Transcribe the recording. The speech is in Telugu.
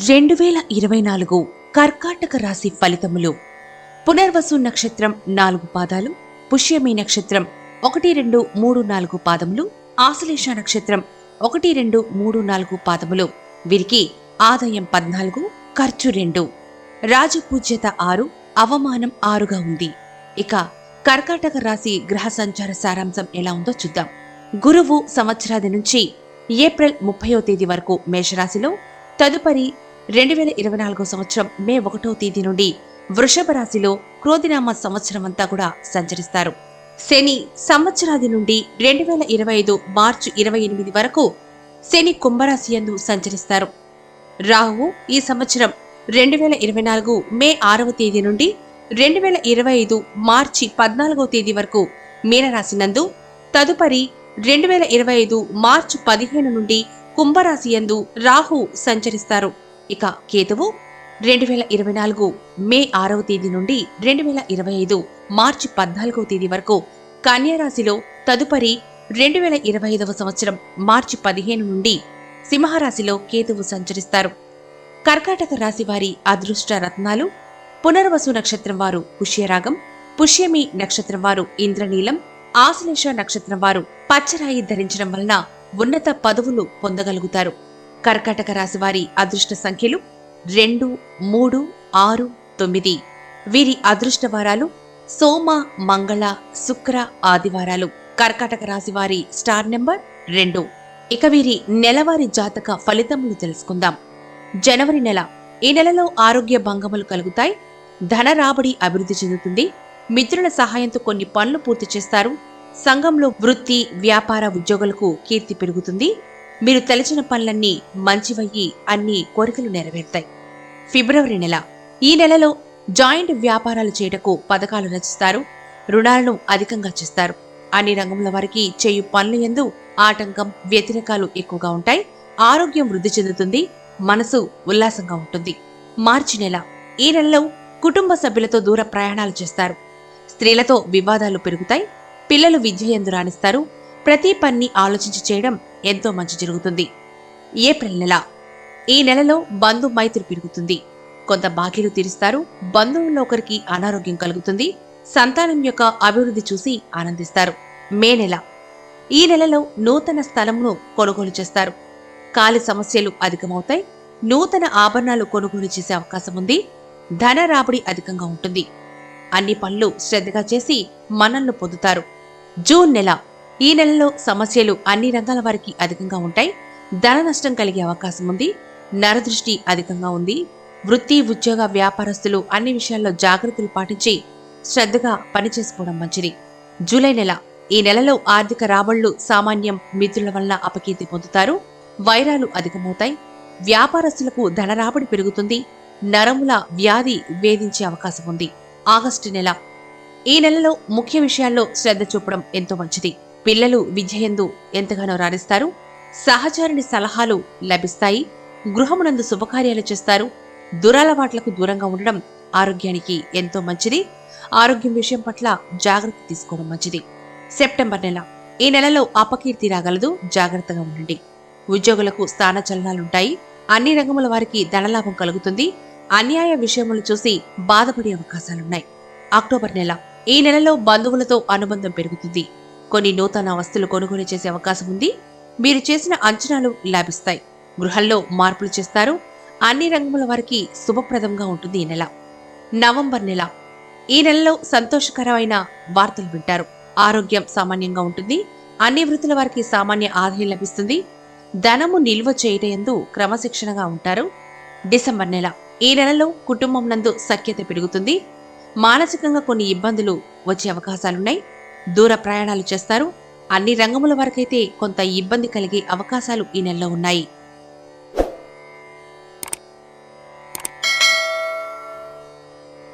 2024 కర్కాటక రాశి ఫలితములు. పునర్వసు నక్షత్రం 4 పాదాలు, పుష్యమి నక్షత్రం 1, 2, 3, 4 పాదములు, ఆశ్లేష నక్షత్రం 1, 2, 3, 4 పాదములు. వీరికి ఆదాయం 14, ఖర్చు 2, రాజపూజ్యత 6, అవమానం 6గా ఉంది. ఇక కర్కాటక రాశి గ్రహ సంచార సారాంశం ఎలా ఉందో చూద్దాం. గురువు సంవత్సరాది నుంచి ఏప్రిల్ 30వ తేదీ వరకు మేషరాశిలో, తదుపరి 2024 సంవత్సరం మే 1వ తేదీ నుండి వృషభ రాశిలో క్రోధినామ సంవత్సరం అంతా కూడా సంచరిస్తారు. శని సంవత్సరాది నుండి 2025 మార్చి 28 వరకు శని కుంభరాశి యందు సంచరిస్తారు. రాహువు ఈ సంవత్సరం 2024 మే 6వ తేదీ నుండి 2025 మార్చి 14వ తేదీ వరకు మీనరాశి నందు, తదుపరి 2025 మార్చి 15 నుండి కుంభరాశి యందు రాహు సంచరిస్తారు. ఇక కేతువు 2024 మే 6వ తేదీ నుండి 2025 మార్చి 14వ తేదీ వరకు కన్యారాశిలో, తదుపరి 2025వ సంవత్సరం మార్చి 15 నుండి సింహరాశిలో కేతువు సంచరిస్తారు. కర్కాటక రాశి వారి అదృష్ట రత్నాలు: పునర్వసు నక్షత్రం వారు పుష్యరాగం, పుష్యమి నక్షత్రం వారు ఇంద్రనీలం, ఆశ్లేష నక్షత్రం వారు పచ్చరాయి ధరించడం వలన ఉన్నత పదవులు పొందగలుగుతారు. కర్కాటక రాశి వారి అదృష్ట సంఖ్యలు 2, 3, 6, 9. వీరి అదృష్ట వారాలు సోమ, మంగళ, శుక్ర, ఆదివారాలు. కర్కాటక రాశి వారి స్టార్ నెంబర్ 2. ఇక వీరి నెలవారీ జాతక ఫలితములు తెలుసుకుందాం. జనవరి నెల. ఈ నెలలో ఆరోగ్య భంగములు కలుగుతాయి. ధన రాబడి అభివృద్ధి చెందుతుంది. మిత్రుల సహాయంతో కొన్ని పనులు పూర్తి చేస్తారు. సంఘంలో వృత్తి, వ్యాపార, ఉద్యోగులకు కీర్తి పెరుగుతుంది. మీరు తలచిన పనులన్నీ మంచివయ్యి అన్ని కోరికలు నెరవేరుతాయి. ఫిబ్రవరి నెల. ఈ నెలలో జాయింట్ వ్యాపారాలు చేయటకు పథకాలు రచిస్తారు. రుణాలను అధికంగా చేస్తారు. అన్ని రంగముల వారికి చేయు పనుల యందు ఆటంకం, వ్యతిరేకాలు ఎక్కువగా ఉంటాయి. ఆరోగ్యం వృద్ధి చెందుతుంది. మనసు ఉల్లాసంగా ఉంటుంది. మార్చి నెల. ఈ నెలలో కుటుంబ సభ్యులతో దూర ప్రయాణాలు చేస్తారు. స్త్రీలతో వివాదాలు పెరుగుతాయి. పిల్లలు విద్య యందు రాణిస్తారు. ప్రతి పన్ని ఆలోచించి చేయడం ఎంతో మంచి జరుగుతుంది. ఏప్రిల్ నెల. ఈ నెలలో బంధు మైత్రి పెరుగుతుంది. కొంత బాకీలు తీరుస్తారు. బంధువుల్లో ఒకరికి అనారోగ్యం కలుగుతుంది. సంతానం యొక్క అభివృద్ధి చూసి ఆనందిస్తారు. మే నెల. ఈ నెలలో నూతన స్థలమును కొనుగోలు చేస్తారు. కాలి సమస్యలు అధికమవుతాయి. నూతన ఆభరణాలు కొనుగోలు చేసే అవకాశం ఉంది. ధన రాబడి అధికంగా ఉంటుంది. అన్ని పనులు శ్రద్ధగా చేసి మన్ననలు పొందుతారు. జూన్ నెల. ఈ నెలలో సమస్యలు అన్ని రంగాల వారికి అధికంగా ఉంటాయి. ధన నష్టం కలిగే అవకాశం ఉంది. నరదృష్టి అధికంగా ఉంది. వృత్తి, ఉద్యోగ, వ్యాపారస్తులు అన్ని విషయాల్లో జాగ్రత్తలు పాటించి శ్రద్ధగా పనిచేసుకోవడం మంచిది. జూలై నెల. ఈ నెలలో ఆర్థిక రాబళ్లు సామాన్యం. మిత్రుల వలన అపకీర్తి పొందుతారు. వైరాలు అధికమవుతాయి. వ్యాపారస్తులకు ధన రాబడి పెరుగుతుంది. నరముల వ్యాధి వేధించే అవకాశం ఉంది. ఆగస్టు నెల. ఈ నెలలో ముఖ్య విషయాల్లో శ్రద్ధ చూపడం ఎంతో మంచిది. పిల్లలు విద్యయందు ఎంతగానో రాణిస్తారు. సహచరుని సలహాలు లభిస్తాయి. గృహమునందు శుభకార్యాలు చేస్తారు. దురలవాట్లకు దూరంగా ఉండడం ఆరోగ్యానికి ఎంతో మంచిది. ఆరోగ్యం విషయం పట్ల జాగ్రత్త తీసుకోవడం మంచిది. సెప్టెంబర్ నెల. ఈ నెలలో అపకీర్తి రాగలదు. జాగ్రత్తగా ఉండండి. ఉద్యోగులకు స్థానచలనాలుంటాయి. అన్ని రంగముల వారికి ధనలాభం కలుగుతుంది. అన్యాయ విషయములు చూసి బాధపడే అవకాశాలున్నాయి. అక్టోబర్ నెల. ఈ నెలలో బంధువులతో అనుబంధం పెరుగుతుంది. కొన్ని నూతన వస్తువులు కొనుగోలు చేసే అవకాశం ఉంది. మీరు చేసిన అంచనాలు లాభిస్తాయి. గృహంలో మార్పులు చేస్తారు. అన్ని రంగముల వారికి శుభప్రదంగా ఉంటుంది ఈ నెల. నవంబర్ నెల. ఈ నెలలో సంతోషకరమైన వార్తలు వింటారు. ఆరోగ్యం సామాన్యంగా ఉంటుంది. అన్ని వృత్తుల వారికి సామాన్య ఆదాయం లభిస్తుంది. ధనము నిల్వ చేయటందు క్రమశిక్షణగా ఉంటారు. డిసెంబర్ నెల. ఈ నెలలో కుటుంబం నందు సఖ్యత పెరుగుతుంది. మానసికంగా కొన్ని ఇబ్బందులు వచ్చే అవకాశాలున్నాయి. దూర ప్రయాణాలు చేస్తారు. అన్ని రంగముల వరకైతే కొంత ఇబ్బంది కలిగే అవకాశాలు ఈ నెలలో ఉన్నాయి.